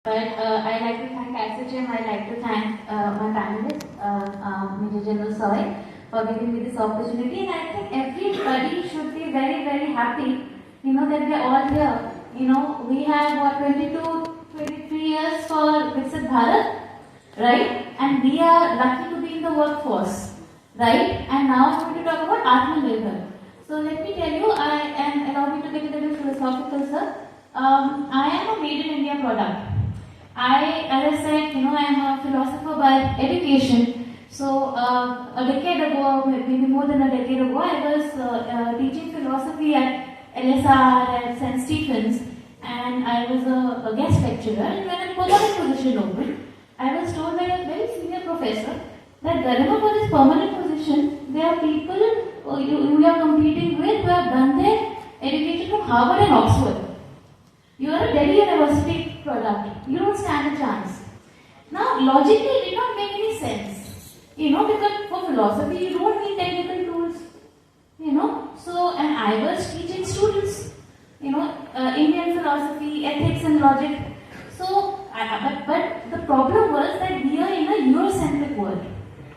But I'd like to thank ASSOCHAM, I'd like to thank my panelist, Major General Soy, for giving me this opportunity. And I think everybody should be very, very happy, that we are all here. We have 22, 23 years for Viksit Bharat, right? And we are lucky to be in the workforce, right? And now I'm going to talk about Atmanirbhar. So let me tell you, allow me to get a little philosophical, sir. I am a made in India product. As I said, I am a philosopher by education. So a decade ago, maybe more than a decade ago, I was teaching philosophy at LSR at St. Stephen's, and I was a guest lecturer. And when a permanent position opened, I was told by a very senior professor that wherever for this permanent position, there are people you are competing with who have done their education from Harvard and Oxford. You are a Delhi University product. You don't stand a chance. Now, logically, it did not make any sense. Because for philosophy, you don't need technical tools. So, and I was teaching students, Indian philosophy, ethics and logic. So, but the problem was that we are in a Eurocentric world.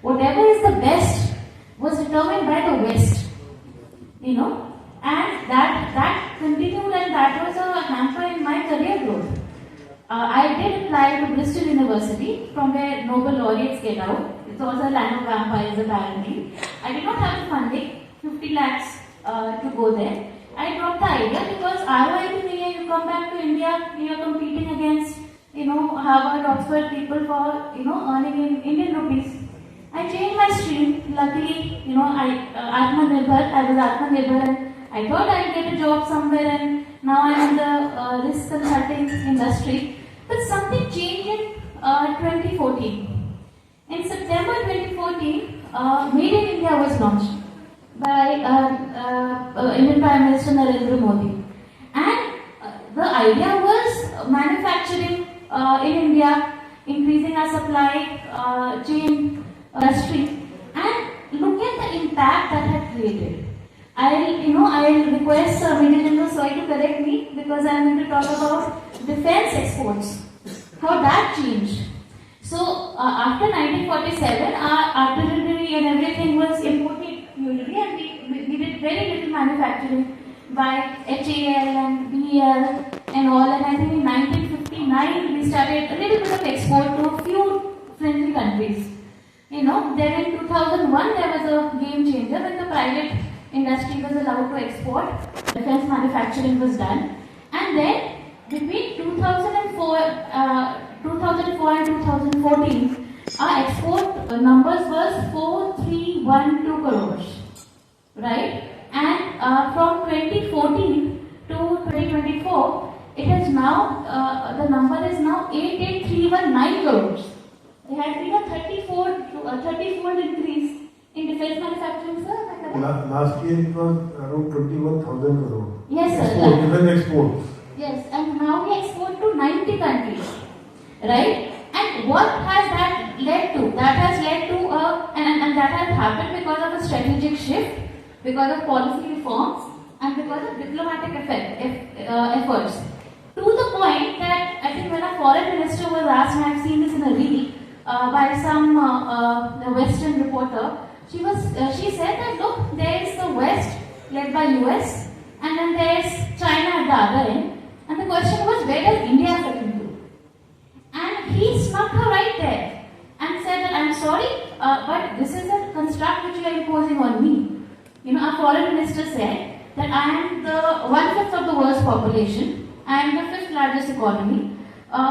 Whatever is the best was determined by the West. And that continued, and that was a hamper in my career growth. I did apply to Bristol University, from where Nobel laureates get out. It's also a land of vampires, apparently. I did not have the funding, 50 lakhs to go there. I dropped the idea because ROI to you come back to India, you are competing against, Harvard, Oxford people for, earning in Indian rupees. I changed my stream. Luckily, I was Atmanirbhar, and I thought I'd get a job somewhere, and now I'm in the risk consulting industry. But something changed in 2014. In September 2014, Made in India was launched by Indian Prime Minister Narendra Modi. And the idea was manufacturing in India, increasing our supply chain industry, and look at the impact that had created. I'll request Major General Soy to correct me, because I'm going to talk about defense exports, how that changed. So after 1947, our artillery and everything was imported usually, and we did very little manufacturing by HAL and BEL and all. And I think in 1959 we started a little bit of export to a few friendly countries. Then in 2001 there was a game changer when the private industry was allowed to export. Defense manufacturing was done, and then between 2004 and 2014, our export numbers was 4312 crores, right? And from 2014 to 2024, it is now the number is now 88319 crores. There has been a 30-fold increase in defense manufacturing, sir. Last year it was around 21,000 crore. Yes, sir. Defense exports. Yes, and now we export to 90 countries, right? And what has that led to? That has led to and that has happened because of a strategic shift, because of policy reforms, and because of diplomatic efforts. To the point that I think when a foreign minister was asked, and I've seen this in a reel by some Western reporter, she said that look, there is the West led by US, and then there is China at the other end. And the question was, where does India fit into? And he snuck her right there and said that I'm sorry, but this is a construct which you are imposing on me. Our foreign minister said that I am the 1/5 of the world's population, I am the 5th largest economy.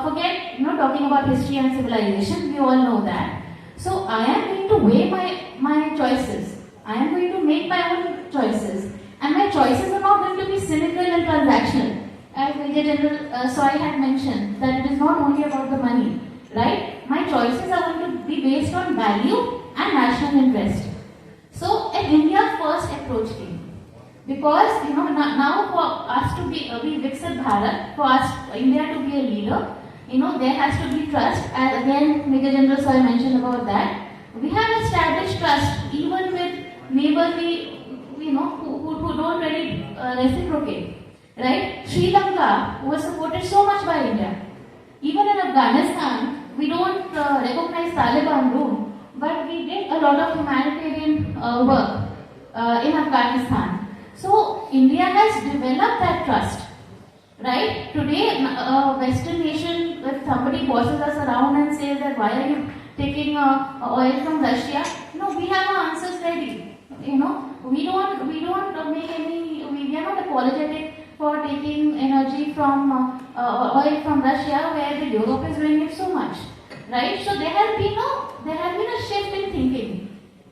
Forget talking about history and civilization, we all know that. So I am going to weigh my choices. I am going to make my own choices. And my choices are not going to be cynical and transactional. As Major General Soy had mentioned, that it is not only about the money, right? My choices are going to be based on value and national interest. So an India first approach came. Because now for us to be Viksit Bharat, for us India to be a leader, there has to be trust. As again Major General Soy mentioned about that. We have established trust even with neighbors who don't really reciprocate, right? Sri Lanka was supported so much by India. Even in Afghanistan, we don't recognize Taliban rule, but we did a lot of humanitarian work in Afghanistan. So India has developed that trust. Right? Today, Western nation, if somebody bosses us around and says that why are you taking oil from Russia? No, we have our answers ready. You know, we don't make any. We are not apologetic for taking energy from oil from Russia, where the Europe is doing it so much. Right? So there has been a shift in thinking.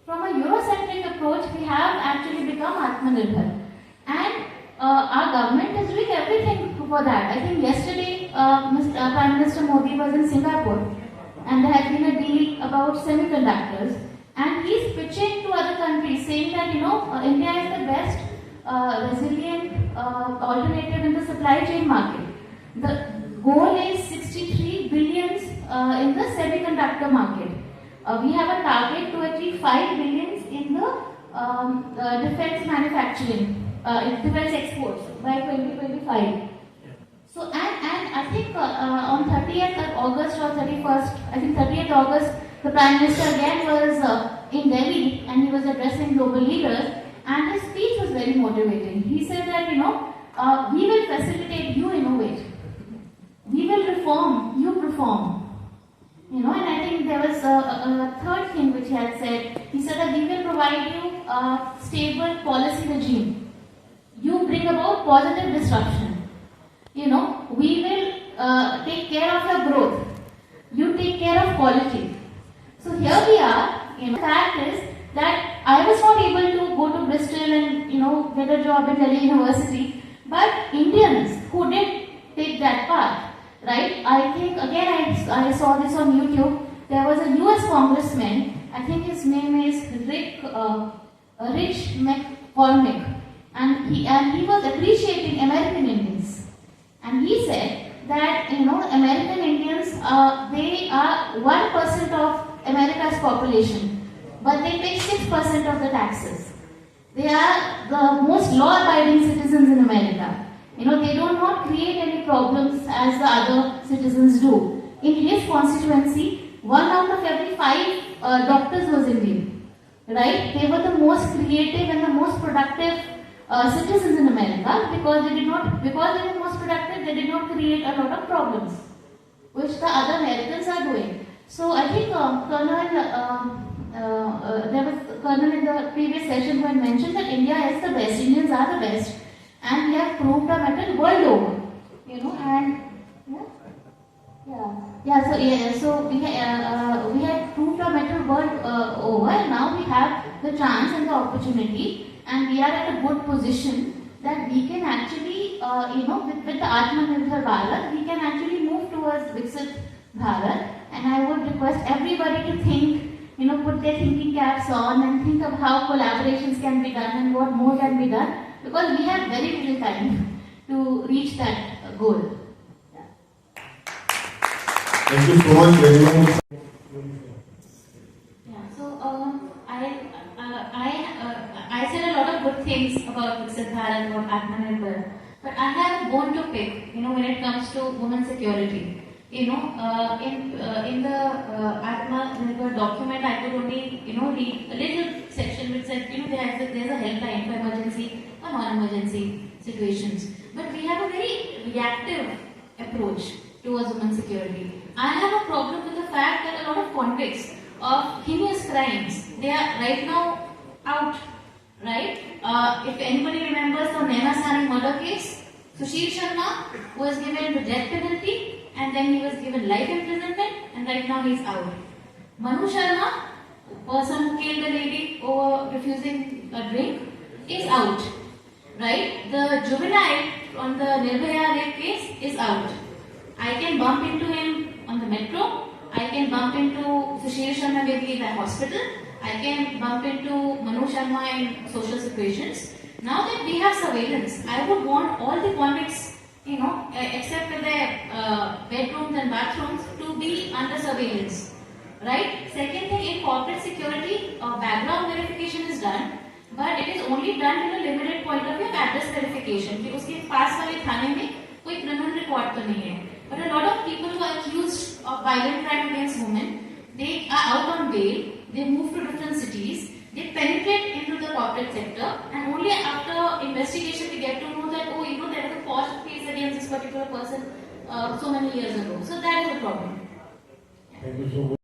From a Eurocentric approach, we have actually become Atmanirbhar, and our government is doing everything for that. I think yesterday, Prime Minister Modi was in Singapore, and there has been a deal about semiconductors, and he's pitching to other countries, saying that India is the best resilient alternative in the supply chain market. The goal is 63 billions in the semiconductor market. We have a target to achieve 5 billions in the defense manufacturing. Defense exports by 2025. So and I think on 30th August or 31st, I think 30th August, the Prime Minister again was in Delhi and he was addressing global leaders, and his speech was very motivating. He said that we will facilitate, you innovate. We will reform, you perform. And I think there was a third thing which he had said. He said that we will provide you a stable policy regime. You bring about positive disruption. We will take care of your growth. You take care of quality. So here we are. The fact is that I was not able to go to Bristol and get a job in Delhi University, but Indians who did take that path, right? I think again I saw this on YouTube. There was a U.S. congressman. I think his name is Rich McCormick. And he was appreciating American Indians, and he said that American Indians they are 1% of America's population, but they pay 6% of the taxes. They are the most law-abiding citizens in America. They do not create any problems as the other citizens do. In his constituency, 1 out of every 5 doctors was Indian. Right? They were the most creative and the most productive citizens in America, because they were most productive, they did not create a lot of problems, which the other Americans are doing. So I think there was Colonel in the previous session who had mentioned that India is the best, Indians are the best, and we have proved our mettle world over. So we had proved our mettle world over, and now we have the chance and the opportunity. And we are at a good position that we can actually, with the Atmanirbhar Bharat, we can actually move towards Viksit Bharat. And I would request everybody to think, put their thinking caps on and think of how collaborations can be done and what more can be done, because we have very little time to reach that goal. Thank you so much, very much. I said a lot of good things about Viksit Bharat, about Atmanirbhar, but I have a bone to pick, when it comes to women's security. In the Atmanirbhar document, I could only, read a little section which said, there's a helpline for emergency or non-emergency situations. But we have a very reactive approach towards women's security. I have a problem with the fact that a lot of convicts of heinous crimes, they are right now out, right? If anybody remembers the Naina Sani murder case, Sushil Sharma was given the death penalty, and then he was given life imprisonment, and right now he's out. Manu Sharma, person who killed the lady over refusing a drink, is out, right? The juvenile on the Nirbhaya rape case is out. I can bump into him on the metro. I can bump into Sushil Sharma maybe in the hospital. I can bump into Manu Sharma in social situations. Now that we have surveillance, I would want all the convicts, except for their bedrooms and bathrooms, to be under surveillance. Right? Second thing, in corporate security, background verification is done, but it is only done in a limited point of view, address verification. कि उसके पास वाले थाने में कोई criminal record तो नहीं है. But a lot of people who are accused of violent crime against women, they are out on bail, they move to different cities, they penetrate into the corporate sector, and only after investigation we get to know that, oh, there was a false case against this particular person so many years ago. So that is the problem. Thank you so much.